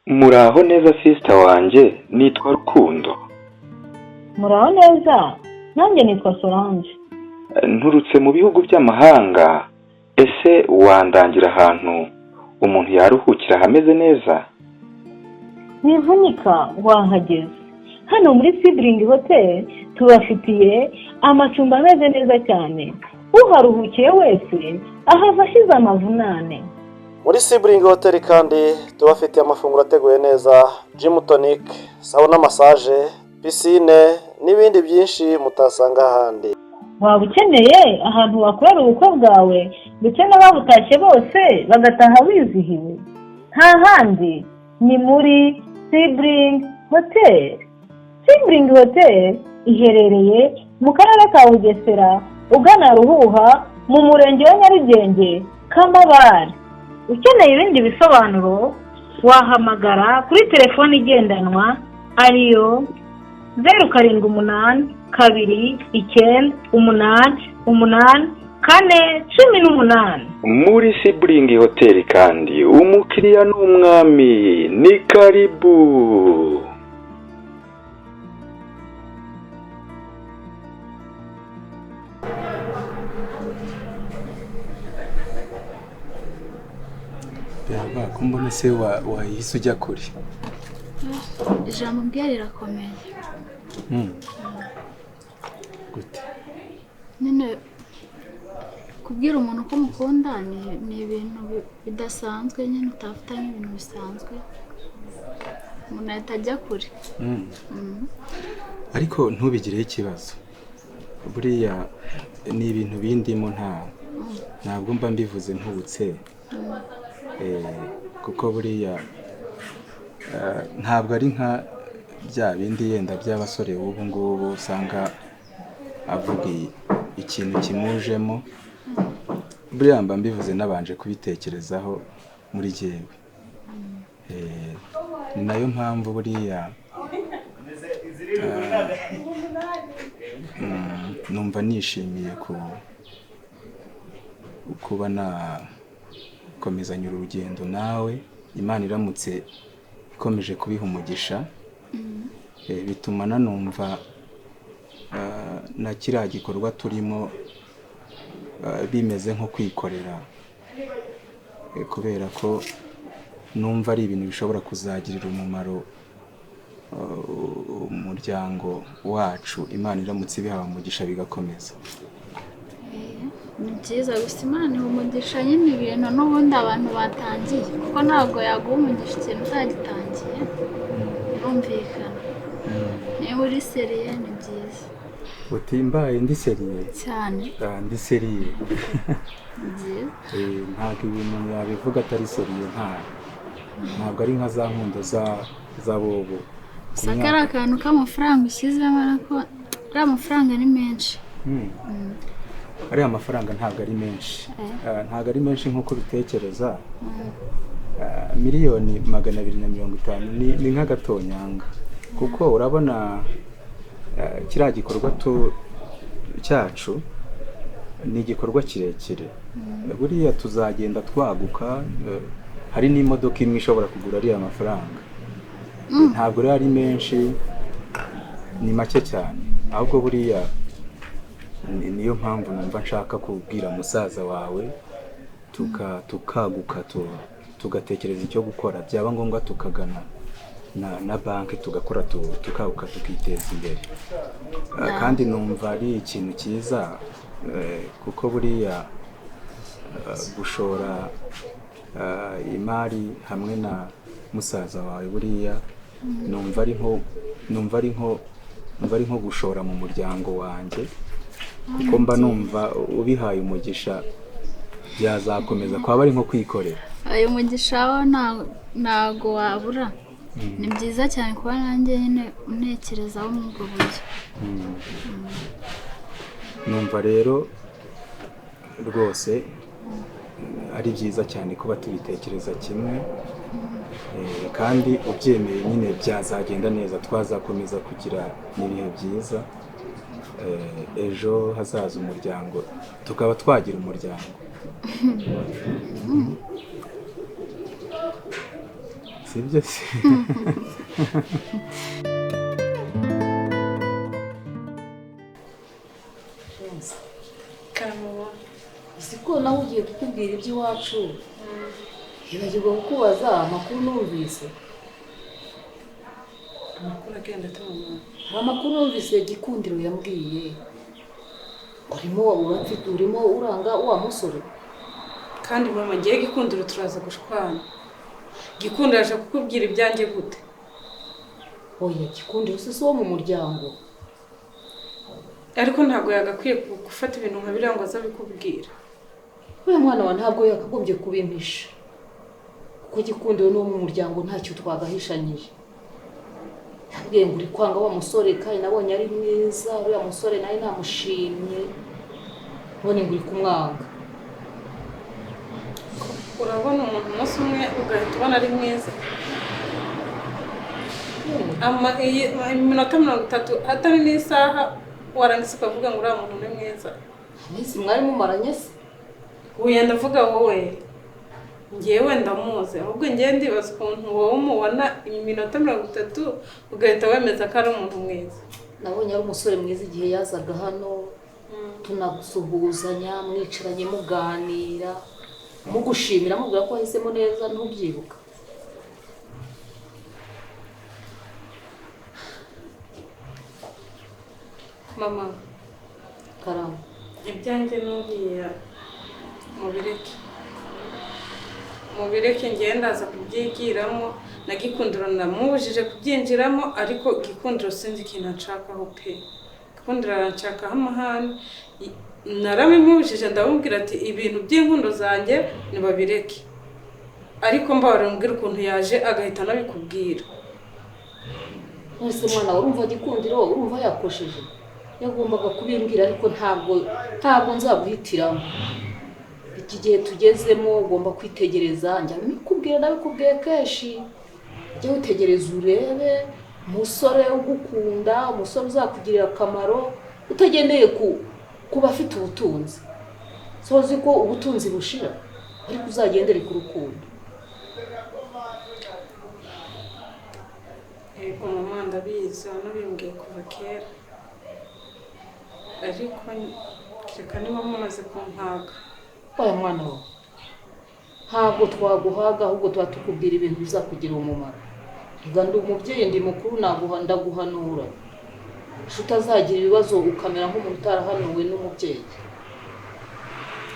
Muraho neza sister wanjye, nitwa Rukundo. Muraho neza, nanjye nitwa Solange. Nturutse mu bihugu by'amahanga, ese wandangira ahantu umuntu yaruhukira hameze neza? Ntivunika wahageze. Hano muri Sibling Hotel tubafitiye amacumbi ameze neza cyane. Uharuhukiye wese ahava ashize amavunane. Muri Sibling Hotel kandi tubafitiye amafunguro ateguye neza, gym tonic, sauna massage, piscine n'ibindi byinshi mutasanga ahandi. Waba ukeneye ahantu wakorera ubukwe bwawe ndetse n'ababutashye bose bagataha bizihiwe, nta handi ni muri Sibling Hotel. Sibling Hotel iherereye mu karere ka Bugesera ugana Ruhuha mu murenge wa Nyarugenge Kamabare. Ukeneye ibindi bisobanuro wahamagara kuri telefone igendanwa ariyo 0729888418. Muri Sibling Hotel kandi umukiriya n'umwami, ni karibu. Yaba kumbona se wahise ujya kure. Ijambo mbwira rirakomeye. Gute? Nyine kubwira umuntu ko mukunda ni ibintu bidasanzwe, nyine utafata nk'ibintu bisanzwe. Umuntu ahita ajya kure. Ariko ntubigireho ikibazo. Buriya ni ibintu bindimo ntabwo mba mbivuze ntubutse. Kuko buriya ntabwo ari nka bya bindi yenda by'abasore ubu ngubu usanga avuga ikintu kimujemo. Buriya mba mbivuze nabanje kubitekerezaho muri jyewe. Ni nayo mpamvu buriya numva nishimiye kuba nakomezanya urugendo nawe. Imana iramutse ikomeje kubiha umugisha, bituma nanumva na kiriya gikorwa turimo bimeze nko kwikorera, kubera ko numva ari ibintu bishobora kuzagirira umumaro umuryango wacu. Imana iramutse ibiha umugisha bigakomeza. Ni byiza gusa Imana iha umugisha nyine ibintu n'ubundi abantu batangiye, kuko ntabwo yaguha umugisha ikintu utagitangiye. Birumvikana. Niba uri seriye ni byiza. Utimbaye ndi seriye cyane. Ndi seriye. Byiza. Ntabwo ibintu yabivuga atari seriye, ntabwo ari nka za nkundo za bobo. Saka ari akantu k'amafaranga ushyizemo, ariko ariya mafaranga ni menshi. Ariya mafaranga ntabwo ari menshi. Ntabwo ari menshi nk'uko bitekereza. Miliyoni 250 ni nk'agatonyanga. Kuko urabona kiriya gikorwa cyacu ni igikorwa kirekire. Buriya tuzagenda twaguka, hari n'imodoka imwe ishobora kugura ariya mafaranga. Ntabwo rero ari menshi, ni make cyane. Ahubwo buriya niyo mpamvu numva nshaka kubwira musaza wawe tukaguka tugatekereza icyo gukora. Byaba ngombwa tukagana na banki tugakora tukaguka tukiteza imbere. Kandi numva ari ikintu cyiza, kuko buriya gushora imari hamwe na musaza wawe buriya numva ari nko gushora mu muryango wanjye. Kuko mba numva ubihaye umugisha byazakomeza kwaba ari nko kwikorera. Ayo mugisha wo ntago wabura. Ni byiza cyane kuba nanjye nyine untekerezaho muri ubwo buryo. Numva rero rwose ari byiza cyane kuba tubitekereza kimwe. Kandi ubyemeye nyine byazagenda neza, twazakomeza kugira n'ibihe byiza. Ejo hazaza umuryango tukaba twagira umuryango. sibyo se uzi ko nawe ugiye kukubwira iby'iwacu yibagirwa kukubaza amakuru numvise. Amakuru agenda atuma hari amakuru numvise Gikundiro yambwiye urimo uranga wa musore. kandi mama ngiye Gikundiro turaza gushwana. Gikundiro aje kukubwira ibyanjye gute? Oya Gikundiro si wo mu muryango. Ariko ntabwo yagakwiye gufata ibintu nka biriya ngo azabikubwira. Oya mwana wa ntabwo yakagombye kubimpisha. Kuko Gikundiro no mu muryango ntacyo twagahishanyije. Yabwiye ngo uri kwanga wa musore kandi nabonye ari mwiza, uriya musore nawe namushimye. None ngo uri kumwanga. Urabona umuntu umunsi umwe ugahita ubona ari mwiza. Iminota 30 atari n'isaha warangiza ukavuga ngo uriya muntu ni mwiza. Mwese mwari mumaranye se? Uya ndavuga wowe. Ngewe ndamuzi ahubwo ngiye ndibaza ukuntu wowe umubona iminota 30 ugahita wemeza ko ari umuntu mwiza. Nabonye ari umusore mwiza igihe yazaga hano tunagusuhuzanya mwicaranye muganira mugushimira mubwira ko wahisemo neza ntubyibuka. Mama Karama ibyanjye n'uriya mubireke ngenda aza kubyigiramo na Gikundiro namubujije kubyinjiramo ariko Gikundiro sinzi ikintu nshakaho pe. Gikundiro aranshakaho amahane naramubujije ndamubwira ati ibintu by'inkundo zanjye nibabireke ariko mbabarambwira ukuntu yaje agahita nabikubwira. Mwese mwana urumva Gikundiro urumva yakosheje yagombaga kubimbwira ariko ntabwo nzaguhitiramo. Iki gihe tugezemo ugomba kwitegereza njya mikubwira nabikubwiye kenshi jya witegereza urebe umusore ugukunda umusore uzakugirira akamaro utagendeye kuba afite ubutunzi. Sozi ko ubutunzi bushira ariko uzagendere ku rukundo. Ego mama ndabizi nabimbwiye kuva kera ariko reka niba mumaze kumpaga. Oya mwana we ntabwo twaguhaga ahubwo tuba tukubwira ibintu bizakugira umumaro. Ndi umubyeyi ndi mukuru ndaguhanura utazagira ibibazo ukamera nk'umuntu utarahanuwe n'umubyeyi.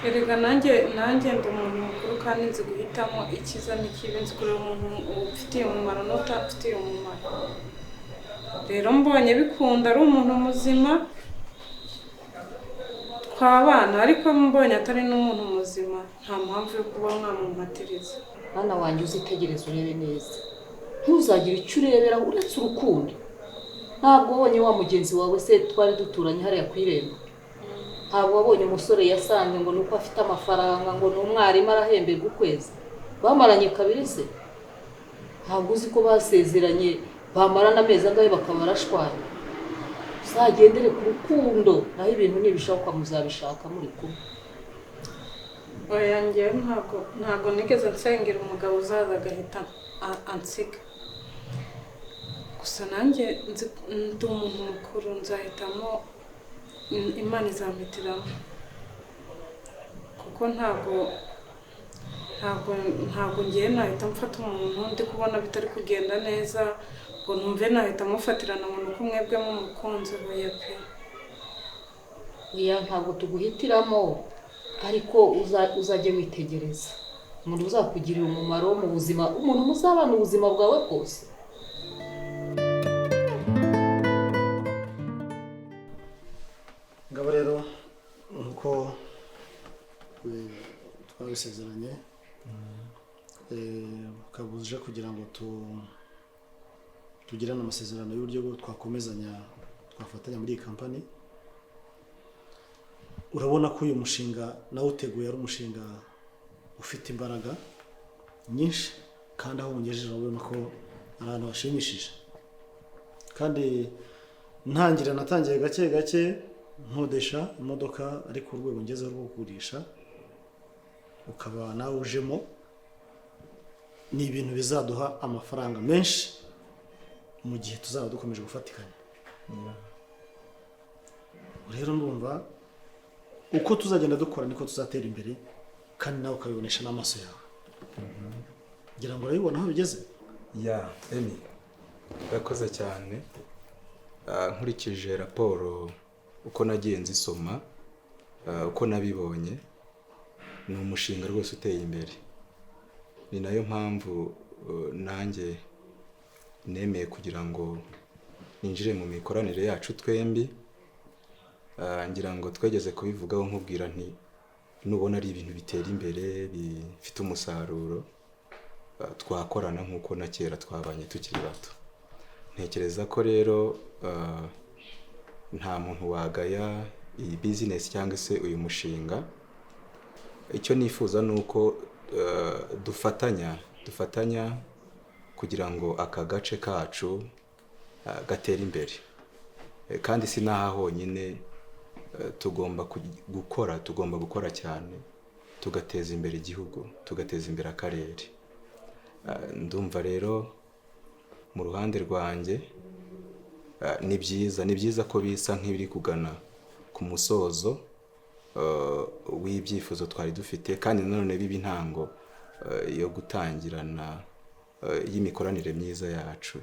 Erega nanjye ndi umuntu mukuru kandi nzi guhitamo icyiza n'ikibi, nzi kureba umuntu ufitiye umumaro n'utafitiye umumaro. Rero mbonye bikunda ari umuntu muzima twabana ariko mbonye atari n'umuntu muzima nta mpamvu yo kuba mwamumpatiriza. Mwana wanjye uzitegereza urebe neza ntuzagire icyo urebera uretse urukundo. Ntabwo wabonye wa mugenzi wawe se twari duturanye hariya ku irembo? Ntabwo wabonye umusore yasanze ngo nuko afite amafaranga ngo ni umwarimu arahemberwa ukwezi? Bamaranye kabiri se? Ntabwo uzi ko basezeranye bamarana amezi angahe bakaba barashwanye? Uzagendere ku rukundo naho ibintu nibishaka muzabishaka muri kumwe. Oya njyewe ntabwo nigeze nsengera umugabo uzaza agahita ansiga. Gusa nanjye ndi umuntu mukuru nzahitamo Imana izampitiramo kuko ntabwo ngiye nahita mfata umuntu ndi kubona bitari kugenda neza ngo numve nahita mufatirana umuntu ko mwebwe mumukunze hoya pe. Oya ntabwo tuguhitiramo ariko uzajye witegereza umuntu uzakugirira umumaro mu buzima, umuntu muzabana ubuzima bwawe bwose. ngabo rero nkuko twabisezeranye kabuje kugira ngo tugirane amasezerano y'uburyo twakomezanya twafatanya muri iyi kampani. Urabona ko uyu mushinga nawe uteguye ari umushinga ufite imbaraga nyinshi kandi aho ungejeje urabona ko ari ahantu hashimishije kandi natangiye gake gake nkodesha imodoka ariko urwego ngezeho rwo kugurisha ukaba nawe ujemo ni ibintu bizaduha amafaranga menshi mu gihe tuzaba dukomeje gufatikanya. Rero ndumva uko tuzagenda dukora niko tuzatera imbere kandi nawe ukabibonesha n'amaso yawe. Ngira ngo urabibona aho bigeze. Ya Emi, urakoze cyane. Nkurikije raporo uko nagiye nzisoma, uko nabibonye, ni umushinga rwose uteye imbere. Ni nayo mpamvu nanjye nemeye kugira ngo ninjire mu mikoranire yacu twembi. Ngira ngo twegeze kubivugaho nkubwira nti nubona ari ibintu bitera imbere bifite umusaruro, twakorana nk'uko na kera twabanye tukiri bato. Ntekereza ko rero nta muntu wagaya iyi business cyangwa se uyu mushinga. Icyo nifuza ni uko dufatanya kugira ngo aka gace kacu gatere imbere. Kandi si naha honyine, tugomba gukora cyane, tugateza imbere igihugu, tugateza imbere akarere. Ndumva rero mu ruhande rwanjye ni byiza ko bisa nk'ibiri kugana ku musozo w'ibyifuzo twari dufite, kandi nanone biba intango yo gutangirana y'imikoranire myiza yacu.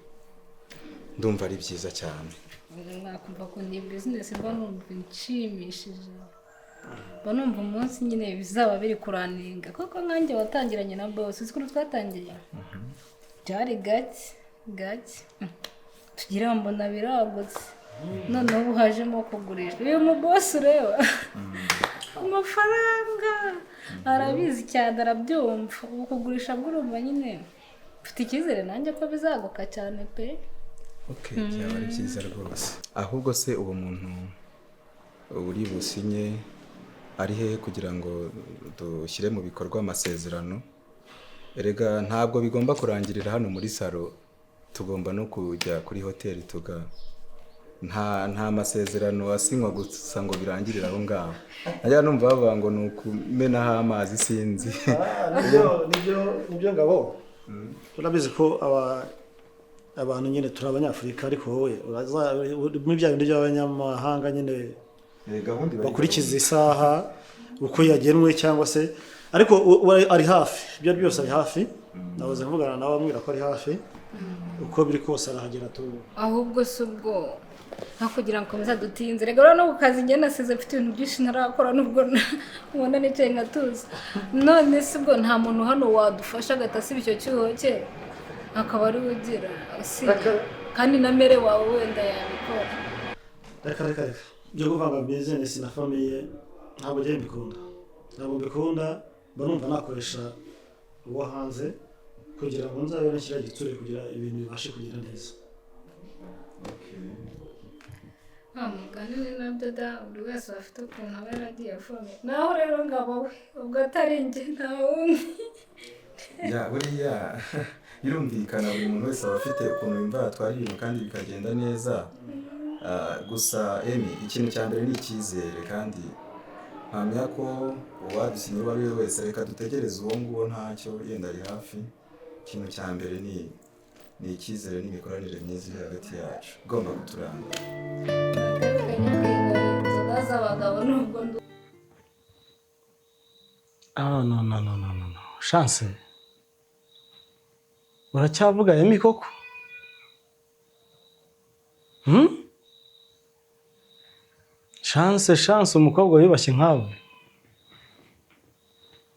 Ndumva ari byiza cyane. Nakumva ko ni business mba numva nshimishije, mba numva umunsi nyine bizaba biri kuraninga, kuko nkanjye watangiranye na boss uzi ko twatangiye byari gake tugira mbona biragutse, noneho ubu hajemo kugurisha. Uyu mu boss reba amafaranga arabizi cyane, arabyumva. Ubu kugurisha bw'urumva nyine mfite icyizere nanjye ko bizaguka cyane pe. Okay, byaba ari byiza rwose. Ahubwo se uwo muntu uri businye ari hehe kugira ngo dushyire mu bikorwa amasezerano? Erega ntabwo bigomba kurangirira hano muri salo, tugomba no kujya kuri hoteli nta masezerano asinywa gusa ngo birangirire aho ngaho. Najya numva bavuga ngo ni ukumenaho amazi sinzi. Nibyo ngabo. Turabizi ko abantu nyine turi abanyafurika, ariko wowe muri bya bindi by'abanyamahanga nyine bakurikiza isaha uko yagenwe cyangwa se, ariko ari hafi. Ibyo byose ari hafi. Nabuze kuvugana nawe ambwira ko ari hafi. Uko biri kose arahagera tu. Ahubwo se ubwo nta kugira ngo komeza dutinze. Rega no ku kazi njye nasize mfite ibintu byinshi ntarakora, nubwo ubona nicaye nkatuza. None se ubwo nta muntu hano wadufasha agatasiba icyo cyuho cye akaba ari ugira kandi na mere wawe wenda yabikora. Reka byo kuvanga business na famille ntabwo njye mbikunda. Barumva nakoresha uwo hanze kugira ngo nzabe nashyira gitsure kugira ibintu bibashe kugira neza. Mugani na dada buri wese afite ukuntu aba yaragiye afome. Naho rero ngabo we ubwo atari njye nta wundi. Ya buriya birumvikana buri muntu wese aba afite ukuntu yumva yatwara ibintu kandi bikagenda neza. Gusa Emi, ikintu cya mbere ni icyizere, kandi mpamya ko uwadusinye uwo ari we wese reka dutegereze uwo nguwo ntacyo yenda ari hafi. Ikintu cya mbere ni icyizere n'imikoranire myiza iri hagati yacu igomba kuturanga. No. Chance. Uracyavuga Emi koko? Chance umukobwa wibashye nkawe.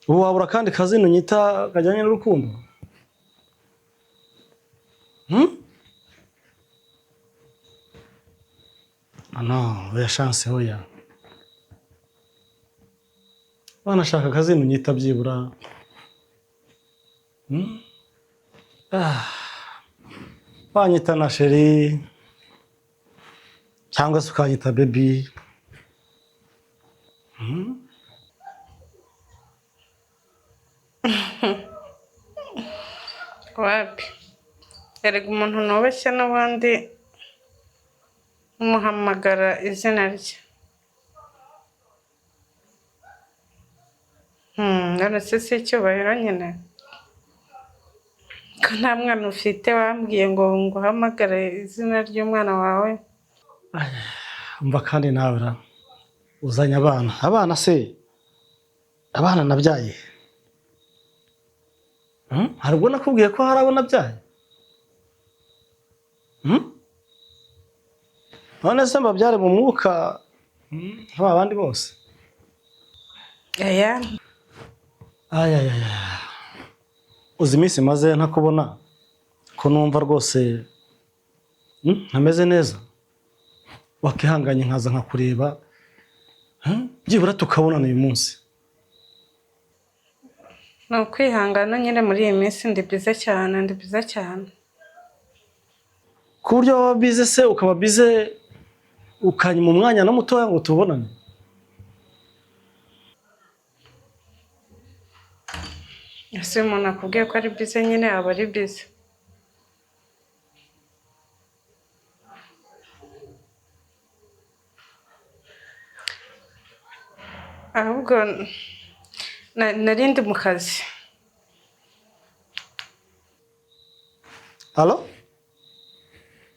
Ubu wabura kandi kazino nyita kajyanye n'urukundo? Oya Chance hoya. Wanashaka kazino nyita byibura. Wanyita na chérie cyangwa se ukanyita baby. Wapi erega umuntu nubashye n'abandi umuhamagara izina rye. None se si icyubahiro nyine. ko nta mwana ufite wambwiye ngo uhamagare izina ry'umwana wawe. Umva kandi nawe uzanye abana se abana nabyaye hari ubwo nakubwiye ko hari abo nabyaye none se mbabyare mu mwuka nk'abandi bose aya uzi iminsi maze ntakubona ko numva rwose ntameze neza wakihanganye nkaza nkakureba byibura tukabonana uyu munsi. ni ukwihangana nyine muri iyi minsi ndi bize cyane ku buryo waba bize se ukaba bize ukanyuma umwanya na mutoya ngo tubonane. ese umuntu akubwiye ko ari bize nyine aba ari bize. ahubwo nari ndi mu kazi.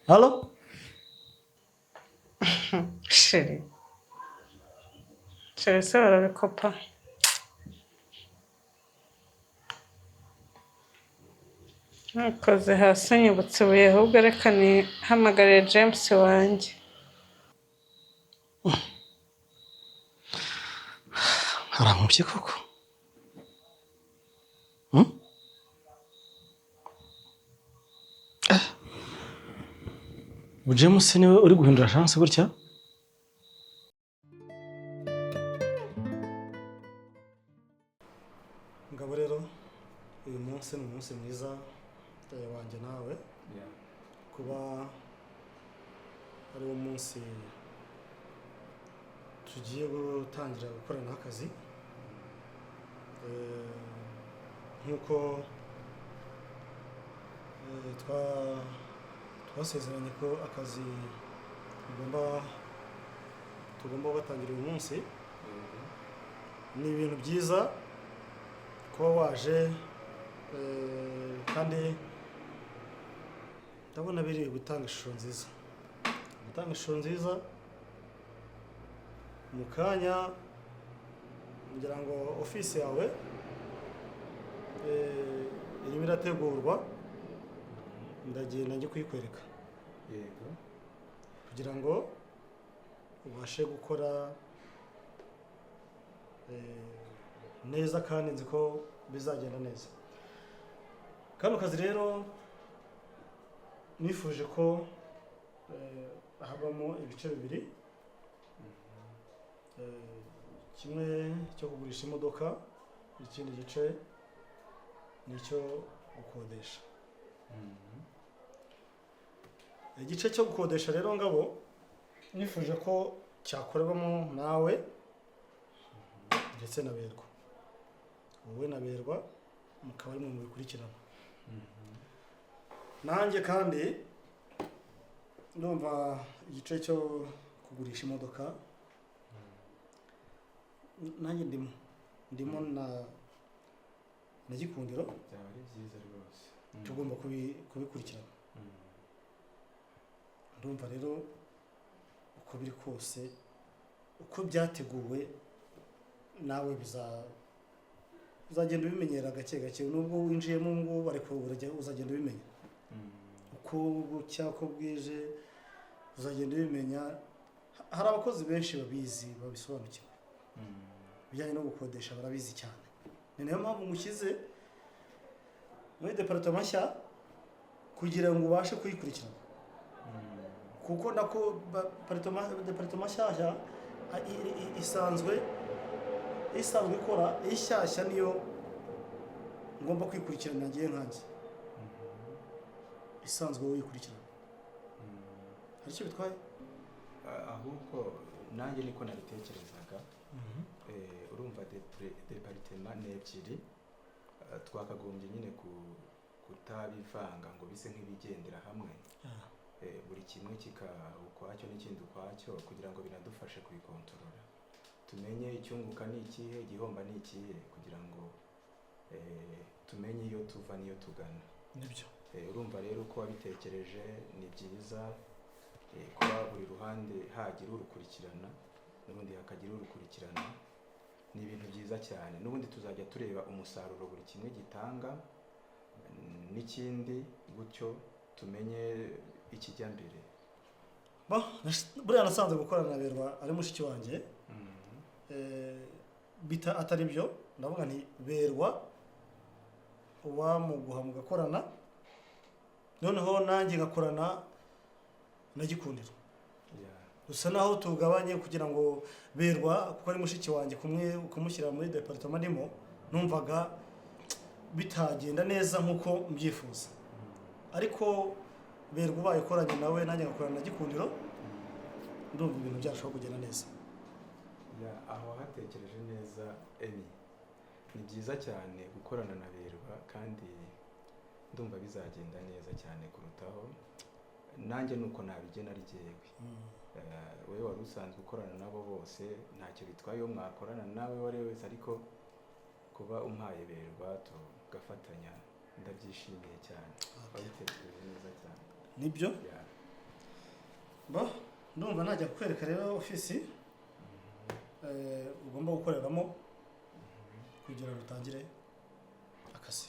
halo sheri se barabikopa. nkoze hasi nyibutse ubuye ahubwo reka nihamagarire James wanjye. arankubye koko James niwe uri guhindura chance gutya. Ngabo rero uyu munsi ni umunsi mwiza wanjye nawe kuba ari wo munsi tugiye gutangira gukorana akazi nk'uko twasezeranye ko akazi tugomba gutangira uyu munsi. ni ibintu byiza kuba waje kandi ndabona biri gutanga ishusho nziza mu kanya ngira ngo office yawe irimo irategurwa ndagenda njye kuyikwereka kugira ngo ubashe gukora neza kandi nzi ko bizagenda neza. kano kazi rero nifuje ko habamo ibice bibiri, kimwe cyo kugurisha imodoka, ikindi gice nicyo gukodesha. igice cyo gukodesha rero Ngabo nifuje ko cyakorwamo nawe ndetse na Berwa, wowe na Berwa mukaba ari mu bikurikirana. nanjye kandi ndumva igice cyo kugurisha imodoka nanjye ndimo na Gikundiro, byaba ari byiza rwose tugomba kubikurikirana. ndumva rero uko biri kose uko byateguwe nawe uzagenda ubimenyera gake gake, nubwo winjiyemo ngo ariko uzagenda ubimenya uko bucya uko bwije uzagenda ubimenya. hari abakozi benshi babisobanukiwe bijyanye no gukodesha, barabizi cyane. ni nayo mpamvu mushyize muri departement nshya kugira ngo ubashe kuyikurikirana, kuko nako departement nshyashya isanzwe ikora ishyashya, niyo ngomba kwikurikirana ngiye nkanjye isanzwe wikurikirana. hari icyo bitwaye ahubwo nanjye niko nabitekerezaga. urumva departement ni ebyiri, twakagombye nyine kutabivanga ngo bise nk'ibigendera hamwe. buri kimwe kikaba ukwacyo n'ikindi ukwacyo kugira ngo binadufashe kubikontorora, tumenye icyunguka ni ikihe, igihomba ni ikihe, kugira ngo tumenye iyo tuva n'iyo tugana. nibyo urumva rero uko wabitekereje ni byiza kuba buri ruhande hagira urukurikirana n'ubundi hakagira urukurikirana ni ibintu byiza cyane n'ubundi tuzajya tureba umusaruro buri kimwe gitanga n'ikindi gutyo tumenye ikijya mbere. Buriya nasanze gukorana na Berwa ari mushiki wanjye bita atari byo ndavuga nti Berwa uwamuguha mugakorana noneho nanjye ngakorana na Gikundiro gusa naho tugabanye kugira ngo Berwa kuko ari mushiki wanjye kumushyira muri departement ndimo numvaga bitagenda neza nkuko mbyifuza ariko Berwa ubaye ukoranye nawe nanjye ngakorana na Gikundiro ndumva ibintu byarushaho kugenda neza. Aho hatekereje neza Emi ni byiza cyane gukorana na Berwa kandi ndumva bizagenda neza cyane kurutaho nanjye nuko nabigena ari jyewe. Wewe wari usanzwe ukorana nabo bose ntacyo bitwaye iyo mwakorana nawe wari wese ariko kuba umpaye Berwa tugafatanya ndabyishimiye cyane wabitekereje neza cyane. Nibyo ndumva najya kukwereka rero ofisi ugomba gukoreramo kugira ngo utangire akazi.